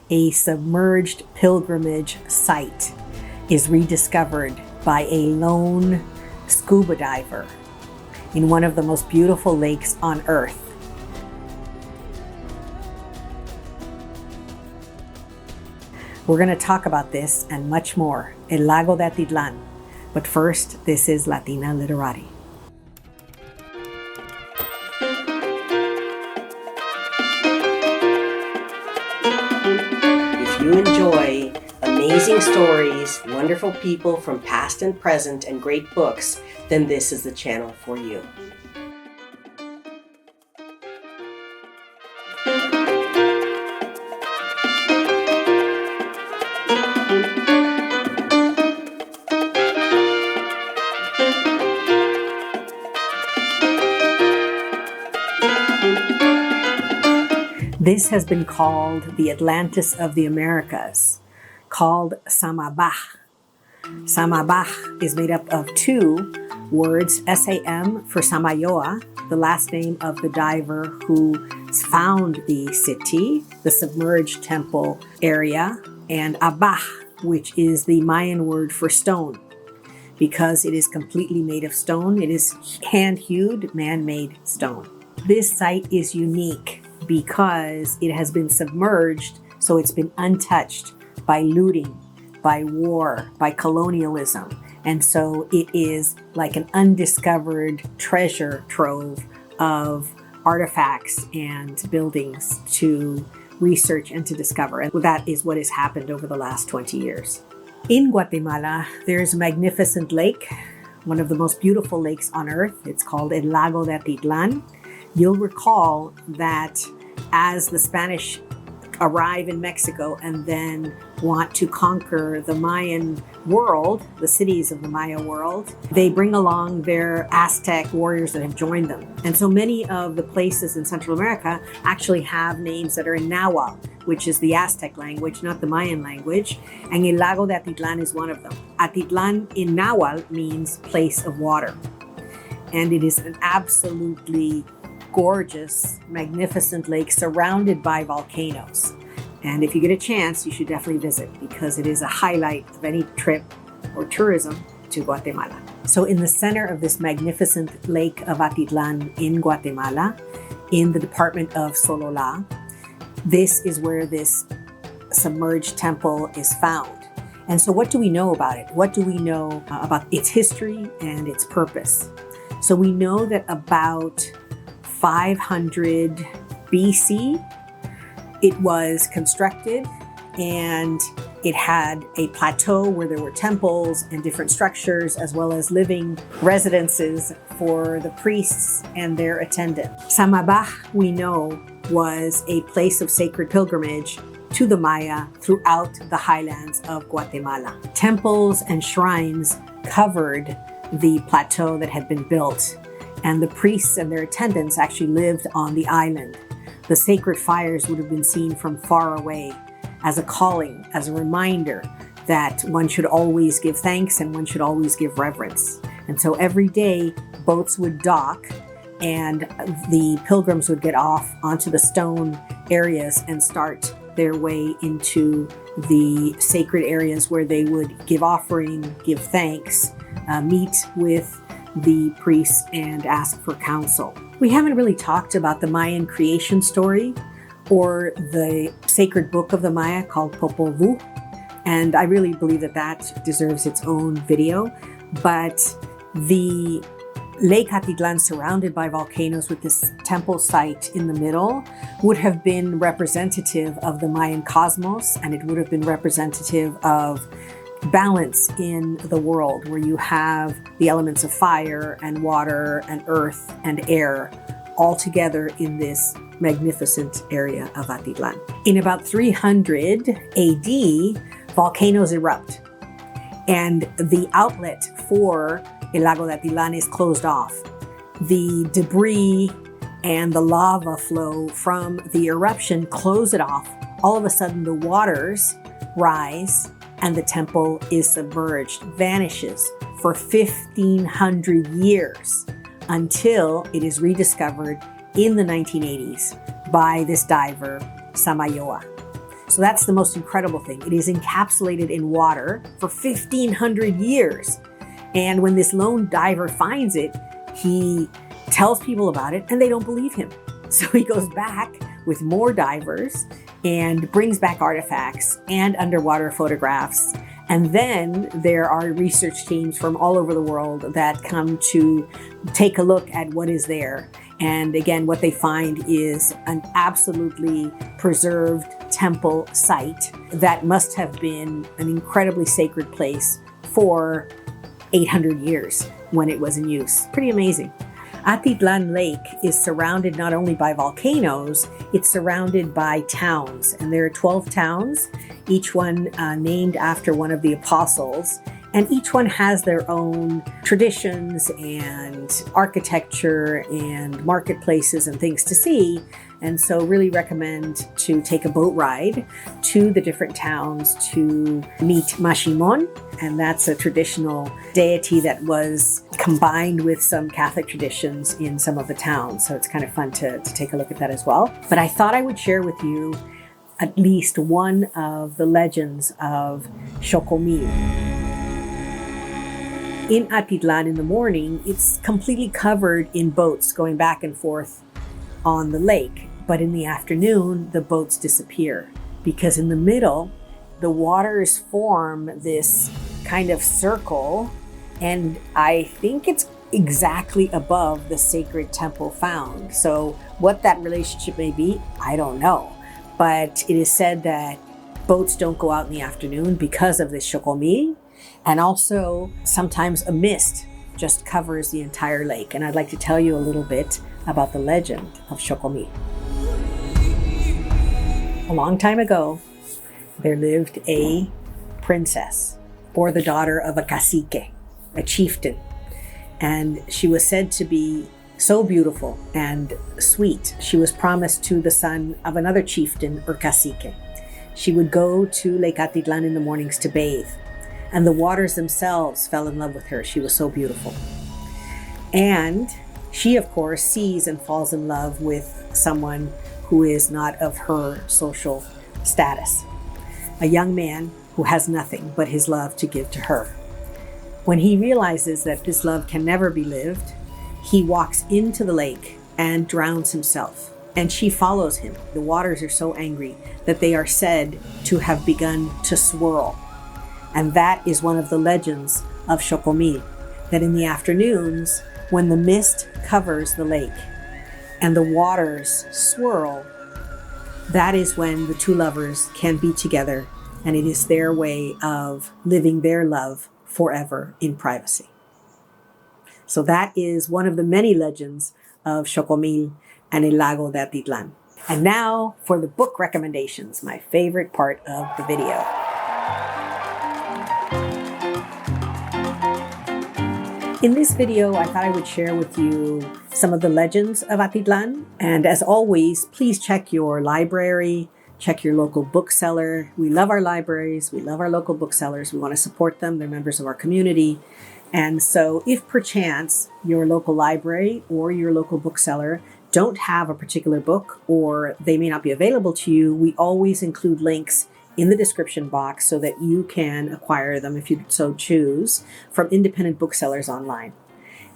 a submerged pilgrimage site is rediscovered by a lone scuba diver in one of the most beautiful lakes on Earth. We're going to talk about this and much more, El Lago de Atitlán. But first, this is Latina Literati. If you enjoy amazing stories, wonderful people from past and present, and great books, then this is the channel for you. This has been called the Atlantis of the Americas, called Samabaj. Samabaj is made up of two words, S-A-M for Samayoa, the last name of the diver who found the city, the submerged temple area, and Abaj, which is the Mayan word for stone. Because it is completely made of stone, it is hand-hewed, man-made stone. This site is unique because it has been submerged, so it's been untouched by looting, by war, by colonialism. And so it is like an undiscovered treasure trove of artifacts and buildings to research and to discover. And that is what has happened over the last 20 years. In Guatemala, there's a magnificent lake, one of the most beautiful lakes on Earth. It's called El Lago de Atitlán. You'll recall that as the Spanish arrive in Mexico and then want to conquer the Mayan world, the cities of the Maya world, they bring along their Aztec warriors that have joined them. And so many of the places in Central America actually have names that are in Nahuatl, which is the Aztec language, not the Mayan language. And El Lago de Atitlán is one of them. Atitlán in Nahuatl means place of water. And it is an absolutely gorgeous, magnificent lake surrounded by volcanoes. And if you get a chance, you should definitely visit because it is a highlight of any trip or tourism to Guatemala. So in the center of this magnificent lake of Atitlán in Guatemala, in the department of Sololá, this is where this submerged temple is found. And so what do we know about it? What do we know about its history and its purpose? So we know that about 500 BC, it was constructed and it had a plateau where there were temples and different structures as well as living residences for the priests and their attendants. Samabaj, we know, was a place of sacred pilgrimage to the Maya throughout the highlands of Guatemala. Temples and shrines covered the plateau that had been built, and the priests and their attendants actually lived on the island. The sacred fires would have been seen from far away as a calling, as a reminder that one should always give thanks and one should always give reverence. And so every day, boats would dock and the pilgrims would get off onto the stone areas and start their way into the sacred areas where they would give offering, give thanks, meet with the priests and ask for counsel. We haven't really talked about the Mayan creation story or the sacred book of the Maya called Popol Vuh, and I really believe that that deserves its own video. But the Lake Atitlán, surrounded by volcanoes with this temple site in the middle, would have been representative of the Mayan cosmos, and it would have been representative of balance in the world where you have the elements of fire and water and earth and air all together in this magnificent area of Atitlán. In about 300 AD, volcanoes erupt and the outlet for El Lago de Atitlán is closed off. The debris and the lava flow from the eruption close it off. All of a sudden the waters rise and the temple is submerged, vanishes for 1,500 years until it is rediscovered in the 1980s by this diver, Samayoa. So that's the most incredible thing. It is encapsulated in water for 1,500 years. And when this lone diver finds it, he tells people about it and they don't believe him. So he goes back with more divers and brings back artifacts and underwater photographs. And then there are research teams from all over the world that come to take a look at what is there. And again, what they find is an absolutely preserved temple site that must have been an incredibly sacred place for 800 years when it was in use. Pretty amazing. Atitlán Lake is surrounded not only by volcanoes, it's surrounded by towns. And there are 12 towns, each one named after one of the apostles. And each one has their own traditions and architecture and marketplaces and things to see. And so really recommend to take a boat ride to the different towns to meet Mashimon. And that's a traditional deity that was combined with some Catholic traditions in some of the towns. So it's kind of fun to take a look at that as well. But I thought I would share with you at least one of the legends of Xocomil. In Atitlán in the morning, it's completely covered in boats going back and forth on the lake. But in the afternoon, the boats disappear because in the middle, the waters form this kind of circle. And I think it's exactly above the sacred temple found. So what that relationship may be, I don't know. But it is said that boats don't go out in the afternoon because of this Xocomil. And also sometimes a mist just covers the entire lake. And I'd like to tell you a little bit about the legend of Xocomil. A long time ago, there lived a princess, or the daughter of a cacique, a chieftain. And she was said to be so beautiful and sweet. She was promised to the son of another chieftain or cacique. She would go to Lake Atitlán in the mornings to bathe. And the waters themselves fell in love with her. She was so beautiful. And she, of course, sees and falls in love with someone who is not of her social status. A young man who has nothing but his love to give to her. When he realizes that this love can never be lived, he walks into the lake and drowns himself. And she follows him. The waters are so angry that they are said to have begun to swirl. And that is one of the legends of Xocomil, that in the afternoons, when the mist covers the lake and the waters swirl, that is when the two lovers can be together, and it is their way of living their love forever in privacy. So that is one of the many legends of Xocomil and El Lago de Atitlán. And now for the book recommendations, my favorite part of the video. In this video, I thought I would share with you some of the legends of Atitlán. And as always, please check your library, check your local bookseller. We love our libraries. We love our local booksellers. We want to support them. They're members of our community. And so if perchance your local library or your local bookseller don't have a particular book or they may not be available to you, we always include links in the description box so that you can acquire them if you so choose from independent booksellers online.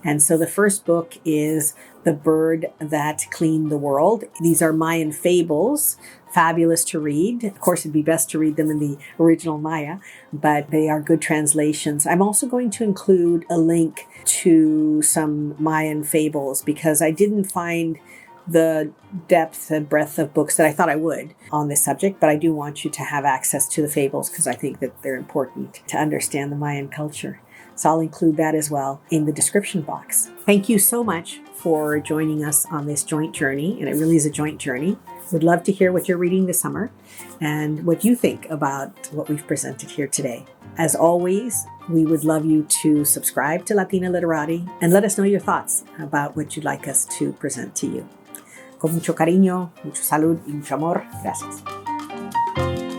And so the first book is The Bird That Cleaned the World. These are Mayan fables, fabulous to read. Of course, it'd be best to read them in the original Maya, but they are good translations. I'm also going to include a link to some Mayan fables because I didn't find the depth and breadth of books that I thought I would on this subject, but I do want you to have access to the fables because I think that they're important to understand the Mayan culture. So I'll include that as well in the description box. Thank you so much for joining us on this joint journey, and it really is a joint journey. Would love to hear what you're reading this summer and what you think about what we've presented here today. As always, we would love you to subscribe to Latina Literati and let us know your thoughts about what you'd like us to present to you. Con mucho cariño, mucho salud y mucho amor. Gracias.